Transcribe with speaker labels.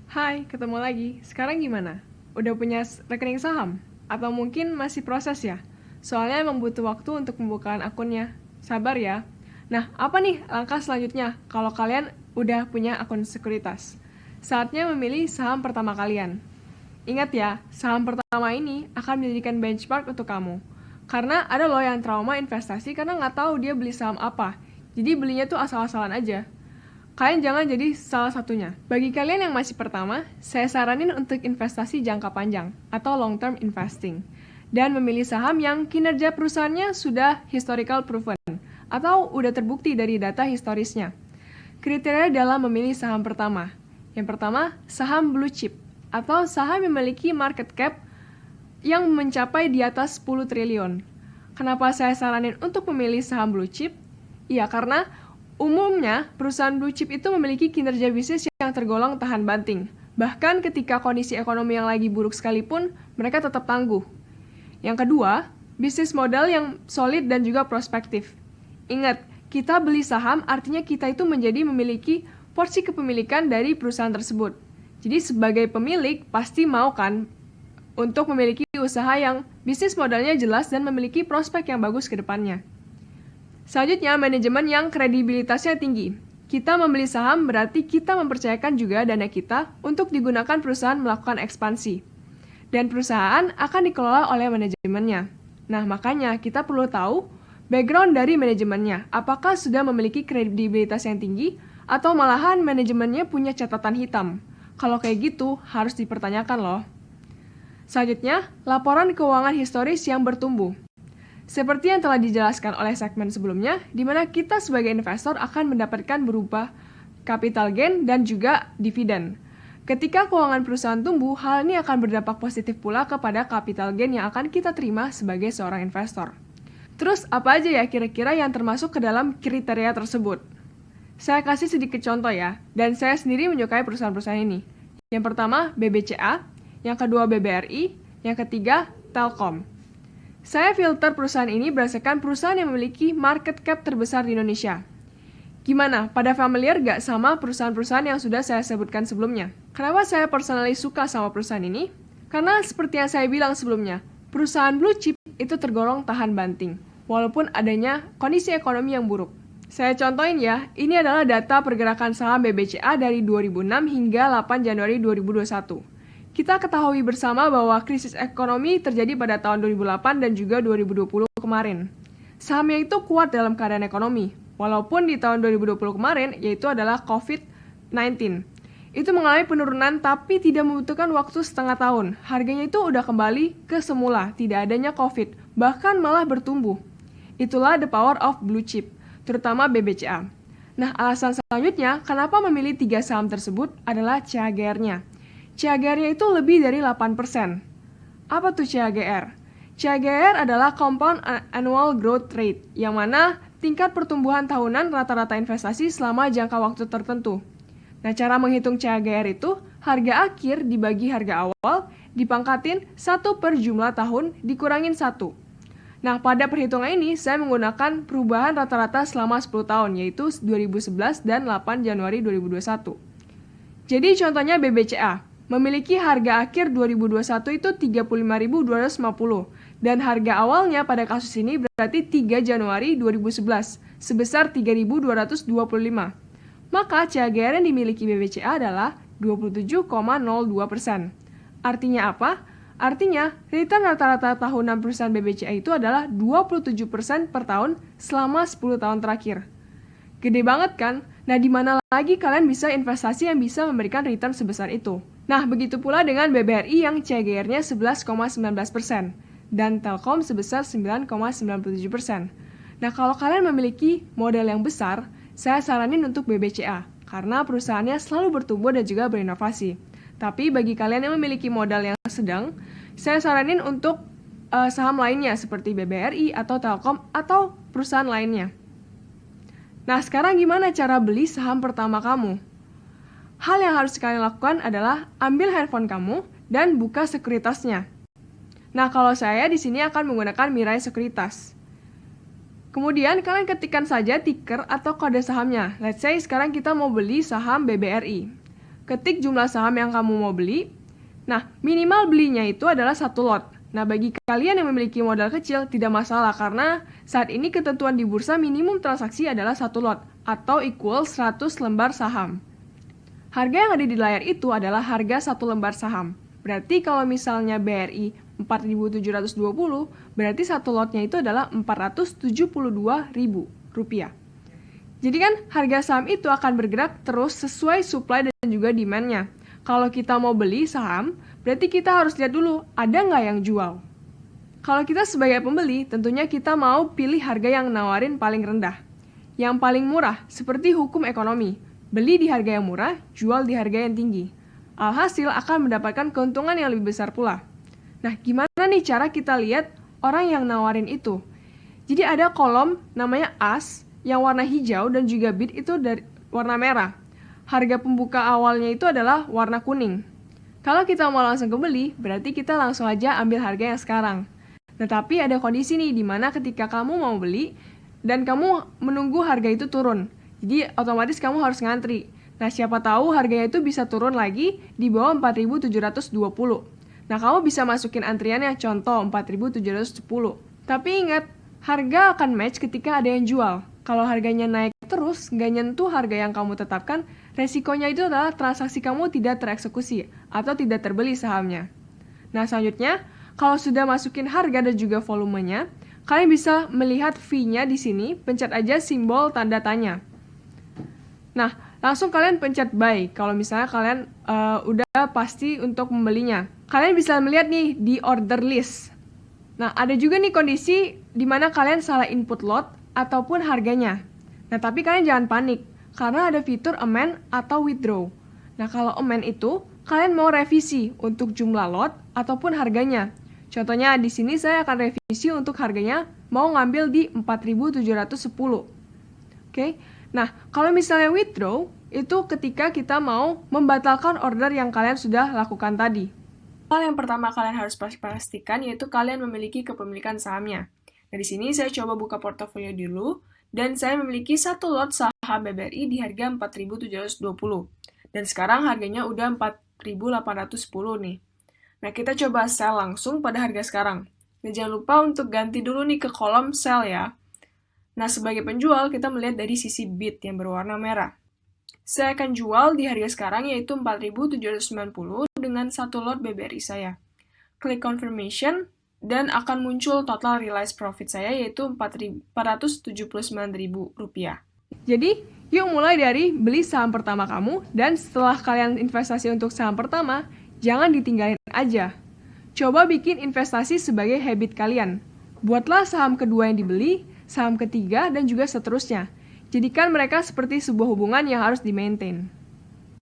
Speaker 1: Hai, ketemu lagi. Sekarang gimana? Udah punya rekening saham? Atau mungkin masih proses ya? Soalnya emang butuh waktu untuk pembukaan akunnya. Sabar ya. Nah, apa nih langkah selanjutnya kalau kalian udah punya akun sekuritas? Saatnya memilih saham pertama kalian. Ingat ya, saham pertama ini akan menjadikan benchmark untuk kamu. Karena ada loh yang trauma investasi karena nggak tahu dia beli saham apa. Jadi belinya tuh asal-asalan aja. Kalian jangan jadi salah satunya. Bagi kalian yang masih pertama, saya saranin untuk investasi jangka panjang atau long term investing dan memilih saham yang kinerja perusahaannya sudah historical proven atau udah terbukti dari data historisnya. Kriteria dalam memilih saham pertama. Yang pertama, saham blue chip atau saham yang memiliki market cap yang mencapai di atas 10 triliun. Kenapa saya saranin untuk memilih saham blue chip? Iya, karena umumnya, perusahaan blue chip itu memiliki kinerja bisnis yang tergolong tahan banting. Bahkan ketika kondisi ekonomi yang lagi buruk sekalipun, mereka tetap tangguh. Yang kedua, bisnis modal yang solid dan juga prospektif. Ingat, kita beli saham artinya kita itu menjadi memiliki porsi kepemilikan dari perusahaan tersebut. Jadi sebagai pemilik, pasti mau kan untuk memiliki usaha yang bisnis modalnya jelas dan memiliki prospek yang bagus ke depannya. Selanjutnya, manajemen yang kredibilitasnya tinggi. Kita membeli saham berarti kita mempercayakan juga dana kita untuk digunakan perusahaan melakukan ekspansi. Dan perusahaan akan dikelola oleh manajemennya. Nah, makanya kita perlu tahu background dari manajemennya. Apakah sudah memiliki kredibilitas yang tinggi atau malahan manajemennya punya catatan hitam? Kalau kayak gitu, harus dipertanyakan loh. Selanjutnya, laporan keuangan historis yang bertumbuh. Seperti yang telah dijelaskan oleh segmen sebelumnya, di mana kita sebagai investor akan mendapatkan berupa capital gain dan juga dividen. Ketika keuangan perusahaan tumbuh, hal ini akan berdampak positif pula kepada capital gain yang akan kita terima sebagai seorang investor. Terus, apa aja ya kira-kira yang termasuk ke dalam kriteria tersebut? Saya kasih sedikit contoh ya, dan saya sendiri menyukai perusahaan-perusahaan ini. Yang pertama, BBCA, yang kedua BBRI, yang ketiga, Telkom. Saya filter perusahaan ini berdasarkan perusahaan yang memiliki market cap terbesar di Indonesia. Gimana? Pada familiar gak sama perusahaan-perusahaan yang sudah saya sebutkan sebelumnya? Kenapa saya personally suka sama perusahaan ini? Karena seperti yang saya bilang sebelumnya, perusahaan blue chip itu tergolong tahan banting, walaupun adanya kondisi ekonomi yang buruk. Saya contohin ya, ini adalah data pergerakan saham BBCA dari 2006 hingga 8 Januari 2021. Kita ketahui bersama bahwa krisis ekonomi terjadi pada tahun 2008 dan juga 2020 kemarin. Sahamnya itu kuat dalam keadaan ekonomi, walaupun di tahun 2020 kemarin, yaitu adalah COVID-19. Itu mengalami penurunan tapi tidak membutuhkan waktu setengah tahun. Harganya itu udah kembali ke semula, tidak adanya COVID, bahkan malah bertumbuh. Itulah the power of blue chip, terutama BBCA. Nah, alasan selanjutnya, kenapa memilih 3 saham tersebut adalah CAGR-nya. CAGR-nya itu lebih dari 8%. Apa tuh CAGR? CAGR adalah Compound Annual Growth Rate, yang mana tingkat pertumbuhan tahunan rata-rata investasi selama jangka waktu tertentu. Nah, cara menghitung CAGR itu, harga akhir dibagi harga awal, dipangkatin 1 per jumlah tahun, dikurangin 1. Nah, pada perhitungan ini, saya menggunakan perubahan rata-rata selama 10 tahun, yaitu 2011 dan 8 Januari 2021. Jadi, contohnya BBCA. Memiliki harga akhir 2021 itu 35.250 dan harga awalnya pada kasus ini berarti 3 Januari 2011 sebesar 3.225. Maka CAGR yang dimiliki BBCA adalah 27,02%. Artinya apa? Artinya, return rata-rata tahunan perusahaan BBCA itu adalah 27% per tahun selama 10 tahun terakhir. Gede banget kan? Nah, di mana lagi kalian bisa investasi yang bisa memberikan return sebesar itu? Nah, begitu pula dengan BBRI yang CAGR-nya 11,19% dan Telkom sebesar 9,97%. Nah, kalau kalian memiliki modal yang besar, saya saranin untuk BBCA karena perusahaannya selalu bertumbuh dan juga berinovasi. Tapi bagi kalian yang memiliki modal yang sedang, saya saranin untuk saham lainnya seperti BBRI atau Telkom atau perusahaan lainnya. Nah, sekarang gimana cara beli saham pertama kamu? Hal yang harus kalian lakukan adalah ambil handphone kamu dan buka sekuritasnya. Nah, kalau saya di sini akan menggunakan Mirai Sekuritas. Kemudian kalian ketikkan saja ticker atau kode sahamnya. Let's say sekarang kita mau beli saham BBRI. ketik jumlah saham yang kamu mau beli. Nah, minimal belinya itu adalah 1 lot. Nah, bagi kalian yang memiliki modal kecil, tidak masalah karena saat ini ketentuan di bursa minimum transaksi adalah 1 lot atau equal 100 lembar saham. Harga yang ada di layar itu adalah harga 1 lembar saham. Berarti kalau misalnya BRI 4.720, berarti 1 lotnya itu adalah Rp472.000. Jadi kan harga saham itu akan bergerak terus sesuai supply dan juga demand-nya. Kalau kita mau beli saham, berarti kita harus lihat dulu ada nggak yang jual. Kalau kita sebagai pembeli, tentunya kita mau pilih harga yang nawarin paling rendah. Yang paling murah, seperti hukum ekonomi. Beli di harga yang murah, jual di harga yang tinggi. Alhasil akan mendapatkan keuntungan yang lebih besar pula. Nah, gimana nih cara kita lihat orang yang nawarin itu? Jadi ada kolom namanya as, yang warna hijau dan juga bid itu dari warna merah. Harga pembuka awalnya itu adalah warna kuning. Kalau kita mau langsung kebeli, berarti kita langsung aja ambil harga yang sekarang. Tetapi ada kondisi nih, di mana ketika kamu mau beli, dan kamu menunggu harga itu turun. Jadi otomatis kamu harus ngantri. Nah, siapa tahu harganya itu bisa turun lagi di bawah 4.720. Nah, kamu bisa masukin antriannya, contoh 4.710. Tapi ingat, harga akan match ketika ada yang jual. Kalau harganya naik terus, nggak nyentuh harga yang kamu tetapkan, resikonya itu adalah transaksi kamu tidak tereksekusi atau tidak terbeli sahamnya. Nah, selanjutnya, kalau sudah masukin harga dan juga volumenya, kalian bisa melihat fee-nya di sini, pencet aja simbol tanda tanya. Nah, langsung kalian pencet buy kalau misalnya kalian udah pasti untuk membelinya. Kalian bisa melihat nih di order list. Nah, ada juga nih kondisi di mana kalian salah input lot ataupun harganya. Nah, tapi kalian jangan panik, karena ada fitur amend atau withdraw. Nah, kalau amend itu, kalian mau revisi untuk jumlah lot ataupun harganya. Contohnya, di sini saya akan revisi untuk harganya mau ngambil di 4.710. Oke? Nah, kalau misalnya withdraw, itu ketika kita mau membatalkan order yang kalian sudah lakukan tadi. Hal yang pertama kalian harus pastikan yaitu kalian memiliki kepemilikan sahamnya. Nah, di sini saya coba buka portofolio dulu, dan saya memiliki 1 lot saham BBRI di harga 4.720. Dan sekarang harganya udah 4.810 nih. Nah, kita coba sell langsung pada harga sekarang. Nah, jangan lupa untuk ganti dulu nih ke kolom sell ya. Nah, sebagai penjual, kita melihat dari sisi bid yang berwarna merah. Saya akan jual di harga sekarang yaitu 4.790 dengan 1 lot BBRI saya. Klik confirmation, dan akan muncul total realized profit saya yaitu Rp479.000. Jadi, yuk mulai dari beli saham pertama kamu, dan setelah kalian investasi untuk saham pertama, jangan ditinggalin aja. Coba bikin investasi sebagai habit kalian. Buatlah saham kedua yang dibeli, saham ketiga, dan juga seterusnya. Jadikan mereka seperti sebuah hubungan yang harus di-maintain.